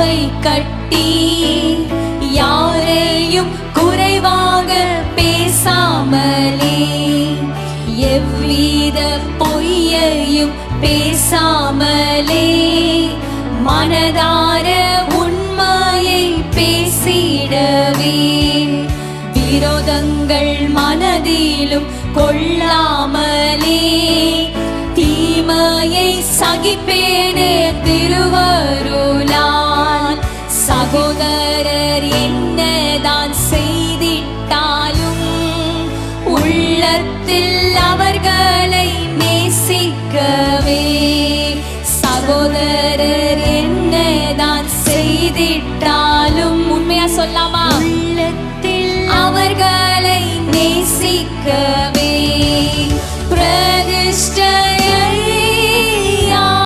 தாழ்மை கட்டி யாரையும் குறைவாக பேசாமலே எவ்வித பொய்யையும் பேசாமலே மனதார உண்மையை பேசிடவே விரோதங்கள் மனதிலும் கொள்ளாமலே தீமையை சகிப்பேனே திருவருளால். சகோதரர் என்னதான் செய்திட்டாலும் உள்ளத்தில் அவர்களை நேசிக்கவே. சகோதரர் என்னதான் செய்திட்டாலும் உண்மையா சொல்லாம